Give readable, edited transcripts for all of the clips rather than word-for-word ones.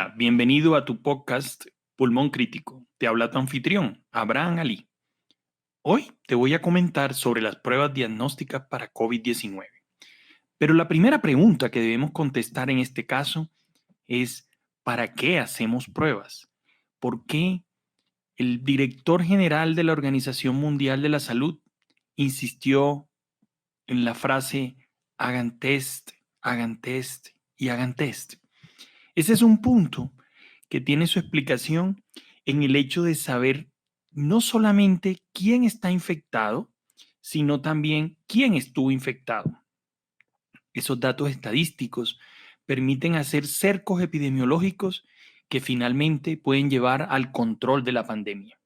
Hola, bienvenido a tu podcast Pulmón Crítico. Te habla tu anfitrión, Abraham Ali. Hoy te voy a comentar sobre las pruebas diagnósticas para COVID-19. Pero la primera pregunta que debemos contestar en este caso es, ¿para qué hacemos pruebas? ¿Por qué el director general de la Organización Mundial de la Salud insistió en la frase hagan test y hagan test? Ese es un punto que tiene su explicación en el hecho de saber no solamente quién está infectado, sino también quién estuvo infectado. Esos datos estadísticos permiten hacer cercos epidemiológicos que finalmente pueden llevar al control de la pandemia.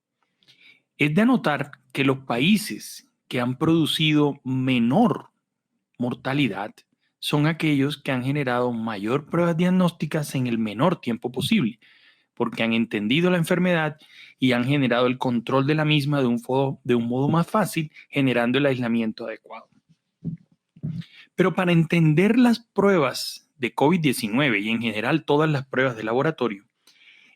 Es de anotar que los países que han producido menor mortalidad son aquellos que han generado mayor pruebas diagnósticas en el menor tiempo posible, porque han entendido la enfermedad y han generado el control de la misma de un modo más fácil, generando el aislamiento adecuado. Pero para entender las pruebas de COVID-19 y en general todas las pruebas de laboratorio,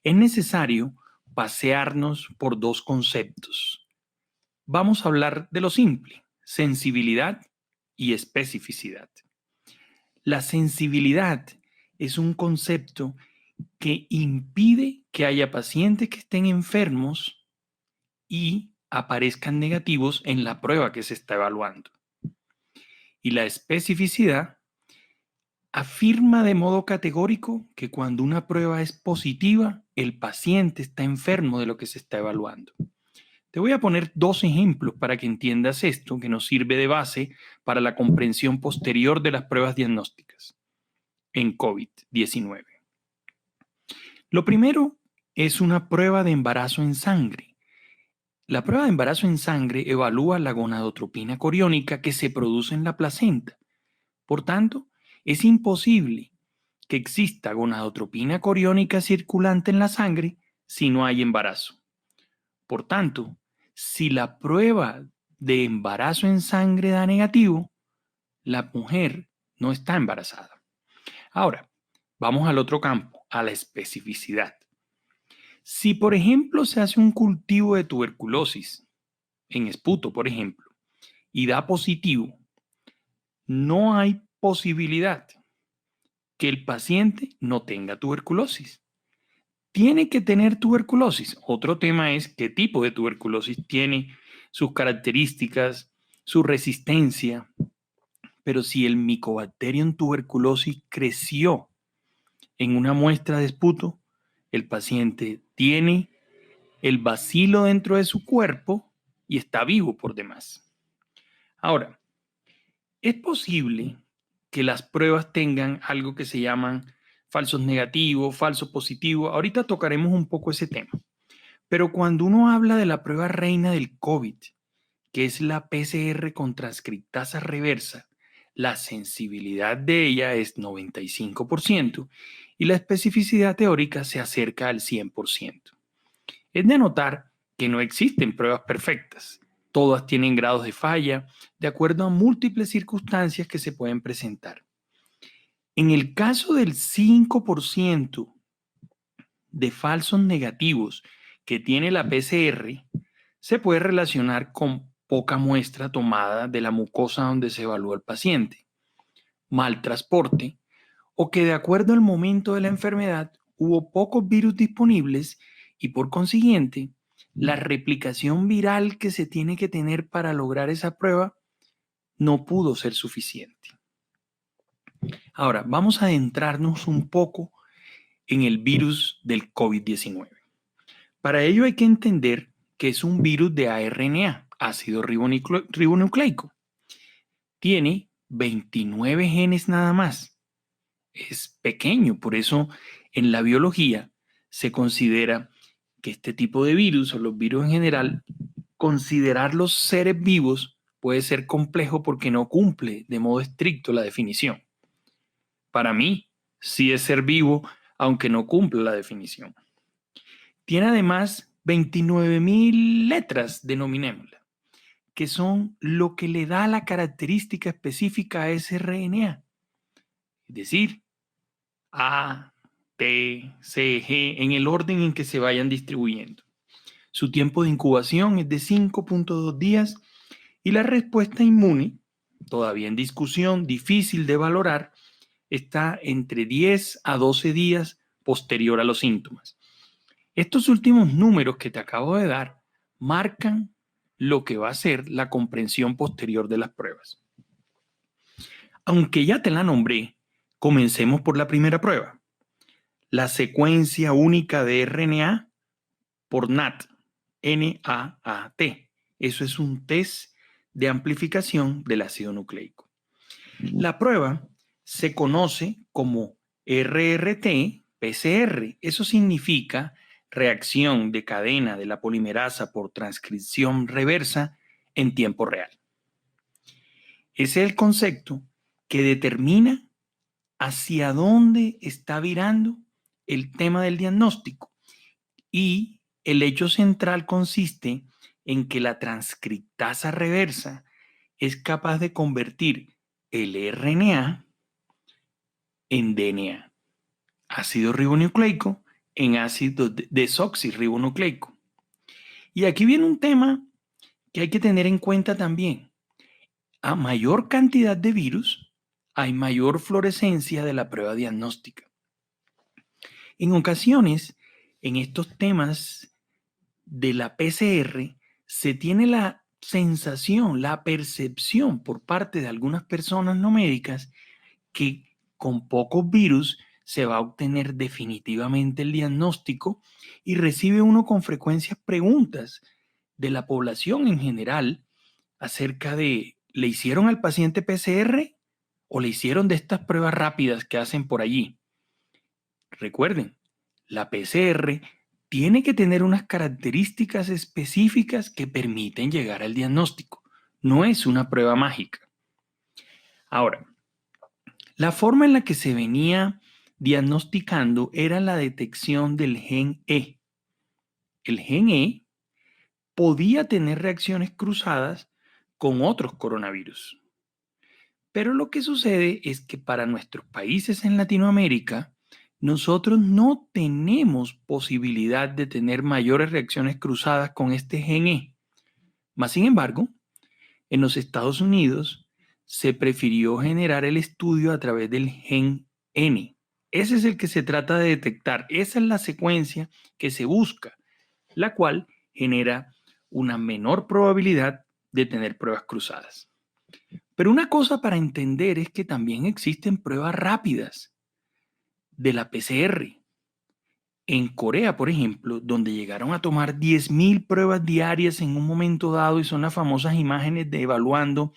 es necesario pasearnos por dos conceptos. Vamos a hablar de lo simple, sensibilidad y especificidad. La sensibilidad es un concepto que impide que haya pacientes que estén enfermos y aparezcan negativos en la prueba que se está evaluando. Y la especificidad afirma de modo categórico que cuando una prueba es positiva, el paciente está enfermo de lo que se está evaluando. Te voy a poner dos ejemplos para que entiendas esto, que nos sirve de base para la comprensión posterior de las pruebas diagnósticas en COVID-19. Lo primero es una prueba de embarazo en sangre. La prueba de embarazo en sangre evalúa la gonadotropina coriónica que se produce en la placenta. Por tanto, es imposible que exista gonadotropina coriónica circulante en la sangre si no hay embarazo. Por tanto, si la prueba de embarazo en sangre da negativo, la mujer no está embarazada. Ahora, vamos al otro campo, a la especificidad. Si, por ejemplo, se hace un cultivo de tuberculosis, en esputo, por ejemplo, y da positivo, no hay posibilidad que el paciente no tenga tuberculosis. Tiene que tener tuberculosis. Otro tema es qué tipo de tuberculosis tiene, sus características, su resistencia. Pero si el Mycobacterium tuberculosis creció en una muestra de esputo, el paciente tiene el bacilo dentro de su cuerpo y está vivo por demás. Ahora, es posible que las pruebas tengan algo que se llaman falsos negativos, falsos positivos. Ahorita tocaremos un poco ese tema. Pero cuando uno habla de la prueba reina del COVID, que es la PCR con transcriptasa reversa, la sensibilidad de ella es 95% y la especificidad teórica se acerca al 100%. Es de notar que no existen pruebas perfectas. Todas tienen grados de falla de acuerdo a múltiples circunstancias que se pueden presentar. En el caso del 5% de falsos negativos que tiene la PCR, se puede relacionar con poca muestra tomada de la mucosa donde se evalúa el paciente, mal transporte o que de acuerdo al momento de la enfermedad hubo pocos virus disponibles y por consiguiente la replicación viral que se tiene que tener para lograr esa prueba no pudo ser suficiente. Ahora, vamos a adentrarnos un poco en el virus del COVID-19. Para ello hay que entender que es un virus de ARNA, ácido ribonucleico. Tiene 29 genes nada más. Es pequeño, por eso en la biología se considera que este tipo de virus o los virus en general, considerar los seres vivos puede ser complejo porque no cumple de modo estricto la definición. Para mí, sí es ser vivo, aunque no cumple la definición. Tiene además 29.000 letras, denominémoslas, que son lo que le da la característica específica a ese RNA. Es decir, A, T, C, G, en el orden en que se vayan distribuyendo. Su tiempo de incubación es de 5.2 días y la respuesta inmune, todavía en discusión, difícil de valorar, está entre 10 a 12 días posterior a los síntomas. Estos últimos números que te acabo de dar marcan lo que va a ser la comprensión posterior de las pruebas. Aunque ya te la nombré, comencemos por la primera prueba. La secuencia única de RNA por NAT, N-A-A-T. Eso es un test de amplificación del ácido nucleico. La prueba se conoce como RRT-PCR. Eso significa reacción de cadena de la polimerasa por transcripción reversa en tiempo real. Ese es el concepto que determina hacia dónde está virando el tema del diagnóstico. Y el hecho central consiste en que la transcriptasa reversa es capaz de convertir el RNA en DNA, ácido ribonucleico en ácido desoxirribonucleico. Y aquí viene un tema que hay que tener en cuenta también. A mayor cantidad de virus, hay mayor fluorescencia de la prueba diagnóstica. En ocasiones, en estos temas de la PCR, se tiene la sensación, la percepción por parte de algunas personas no médicas que con pocos virus se va a obtener definitivamente el diagnóstico y recibe uno con frecuencia preguntas de la población en general acerca de, ¿le hicieron al paciente PCR o le hicieron de estas pruebas rápidas que hacen por allí? Recuerden, la PCR tiene que tener unas características específicas que permiten llegar al diagnóstico. No es una prueba mágica. Ahora, la forma en la que se venía diagnosticando era la detección del gen E. El gen E podía tener reacciones cruzadas con otros coronavirus. Pero lo que sucede es que para nuestros países en Latinoamérica, nosotros no tenemos posibilidad de tener mayores reacciones cruzadas con este gen E. Más sin embargo, en los Estados Unidos se prefirió generar el estudio a través del gen N. Ese es el que se trata de detectar. Esa es la secuencia que se busca, la cual genera una menor probabilidad de tener pruebas cruzadas. Pero una cosa para entender es que también existen pruebas rápidas de la PCR. En Corea, por ejemplo, donde llegaron a tomar 10.000 pruebas diarias en un momento dado y son las famosas imágenes de evaluando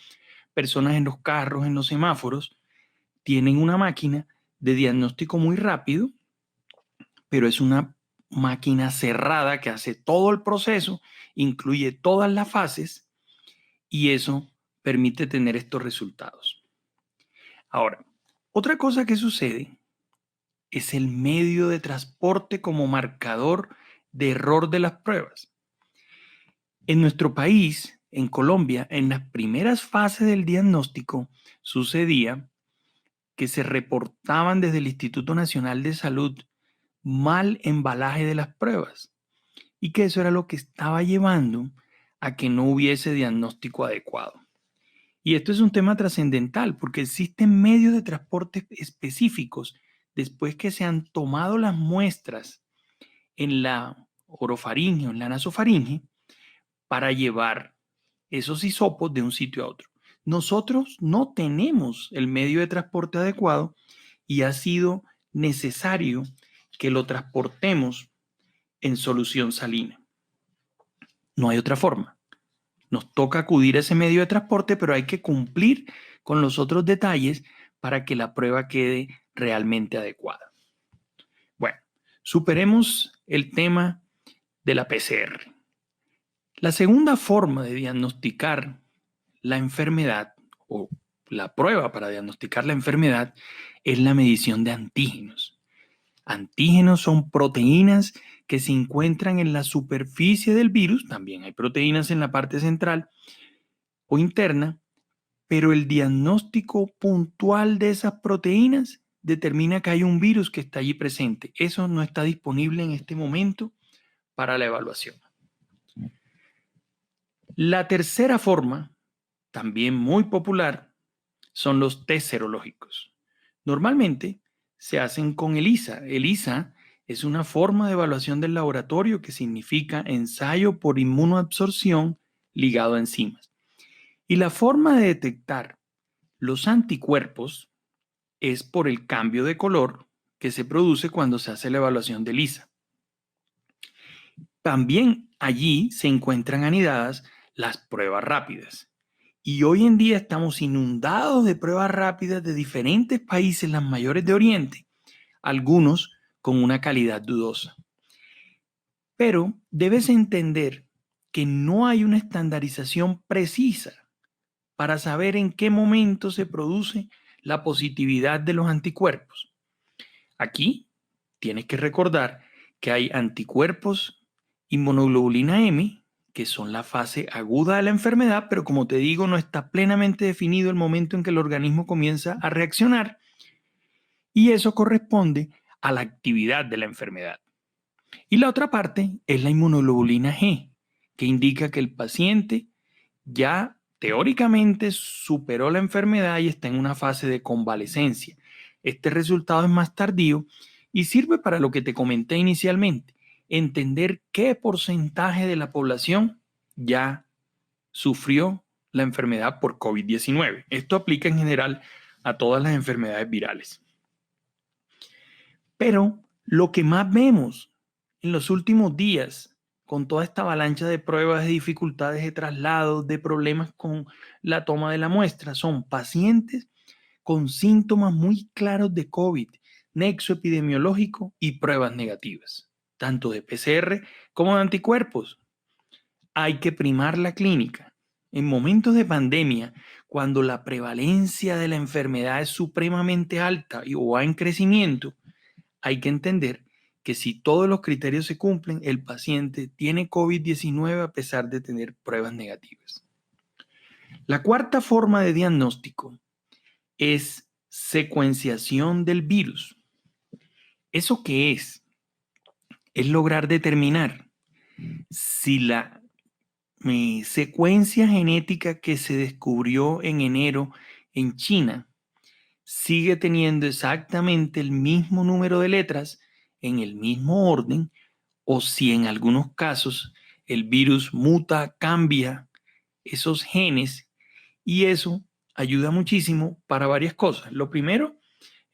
personas en los carros, en los semáforos, tienen una máquina de diagnóstico muy rápido, pero es una máquina cerrada que hace todo el proceso, incluye todas las fases y eso permite tener estos resultados. Ahora, otra cosa que sucede es el medio de transporte como marcador de error de las pruebas. En nuestro país, en Colombia, en las primeras fases del diagnóstico sucedía que se reportaban desde el Instituto Nacional de Salud mal embalaje de las pruebas y que eso era lo que estaba llevando a que no hubiese diagnóstico adecuado. Y esto es un tema trascendental porque existen medios de transporte específicos después que se han tomado las muestras en la orofaringe o en la nasofaringe para llevar esos hisopos de un sitio a otro. Nosotros no tenemos el medio de transporte adecuado y ha sido necesario que lo transportemos en solución salina. No hay otra forma. Nos toca acudir a ese medio de transporte, pero hay que cumplir con los otros detalles para que la prueba quede realmente adecuada. Bueno, superemos el tema de la PCR. La segunda forma de diagnosticar la enfermedad o la prueba para diagnosticar la enfermedad es la medición de antígenos. Antígenos son proteínas que se encuentran en la superficie del virus, también hay proteínas en la parte central o interna, pero el diagnóstico puntual de esas proteínas determina que hay un virus que está allí presente. Eso no está disponible en este momento para la evaluación. La tercera forma, también muy popular, son los test serológicos. Normalmente se hacen con ELISA. ELISA es una forma de evaluación del laboratorio que significa ensayo por inmunoabsorción ligado a enzimas. Y la forma de detectar los anticuerpos es por el cambio de color que se produce cuando se hace la evaluación de ELISA. También allí se encuentran anidadas las pruebas rápidas. Y hoy en día estamos inundados de pruebas rápidas de diferentes países, las mayores de Oriente, algunos con una calidad dudosa. Pero debes entender que no hay una estandarización precisa para saber en qué momento se produce la positividad de los anticuerpos. Aquí tienes que recordar que hay anticuerpos inmunoglobulina M, que son la fase aguda de la enfermedad, pero como te digo, no está plenamente definido el momento en que el organismo comienza a reaccionar, y eso corresponde a la actividad de la enfermedad. Y la otra parte es la inmunoglobulina G, que indica que el paciente ya teóricamente superó la enfermedad y está en una fase de convalecencia. Este resultado es más tardío y sirve para lo que te comenté inicialmente, entender qué porcentaje de la población ya sufrió la enfermedad por COVID-19. Esto aplica en general a todas las enfermedades virales. Pero lo que más vemos en los últimos días, con toda esta avalancha de pruebas, de dificultades de traslado, de problemas con la toma de la muestra, son pacientes con síntomas muy claros de COVID, nexo epidemiológico y pruebas negativas, tanto de PCR como de anticuerpos. Hay que primar la clínica. En momentos de pandemia, cuando la prevalencia de la enfermedad es supremamente alta o va en crecimiento, hay que entender que si todos los criterios se cumplen, el paciente tiene COVID-19 a pesar de tener pruebas negativas. La cuarta forma de diagnóstico es secuenciación del virus. ¿Eso qué es? Es lograr determinar si la secuencia genética que se descubrió en enero en China sigue teniendo exactamente el mismo número de letras en el mismo orden, o si en algunos casos el virus muta, cambia esos genes, y eso ayuda muchísimo para varias cosas. Lo primero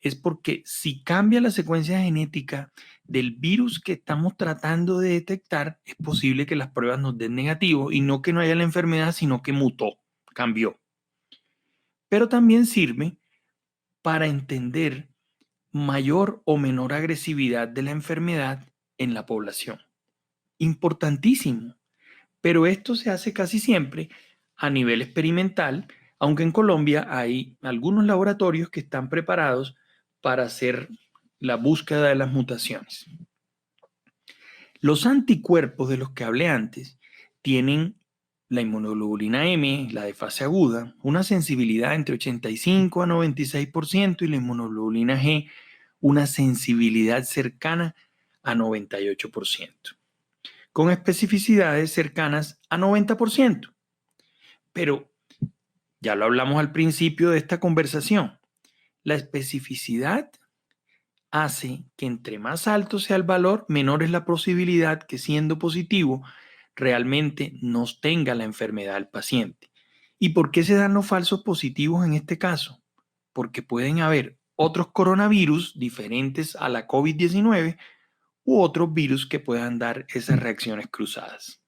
es porque si cambia la secuencia genética del virus que estamos tratando de detectar, es posible que las pruebas nos den negativo y no que no haya la enfermedad, sino que mutó, cambió. Pero también sirve para entender mayor o menor agresividad de la enfermedad en la población. Importantísimo, pero esto se hace casi siempre a nivel experimental, aunque en Colombia hay algunos laboratorios que están preparados para hacer la búsqueda de las mutaciones. Los anticuerpos de los que hablé antes tienen la inmunoglobulina M, la de fase aguda, una sensibilidad entre 85 a 96% y la inmunoglobulina G, una sensibilidad cercana a 98%, con especificidades cercanas a 90%. Pero ya lo hablamos al principio de esta conversación, la especificidad hace que entre más alto sea el valor, menor es la posibilidad que siendo positivo realmente nos tenga la enfermedad el paciente. ¿Y por qué se dan los falsos positivos en este caso? Porque pueden haber otros coronavirus diferentes a la COVID-19 u otros virus que puedan dar esas reacciones cruzadas.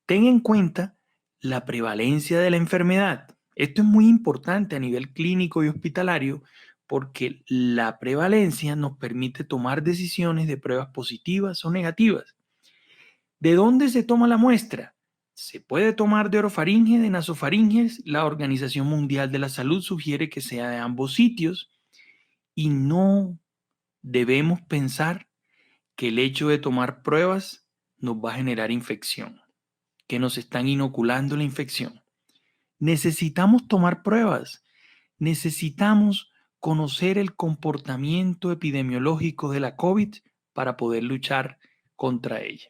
Ten en cuenta la prevalencia de la enfermedad. Esto es muy importante a nivel clínico y hospitalario porque la prevalencia nos permite tomar decisiones de pruebas positivas o negativas. ¿De dónde se toma la muestra? Se puede tomar de orofaringe, de nasofaringes. La Organización Mundial de la Salud sugiere que sea de ambos sitios y no debemos pensar que el hecho de tomar pruebas nos va a generar infección, que nos están inoculando la infección. Necesitamos tomar pruebas, necesitamos conocer el comportamiento epidemiológico de la COVID para poder luchar contra ella.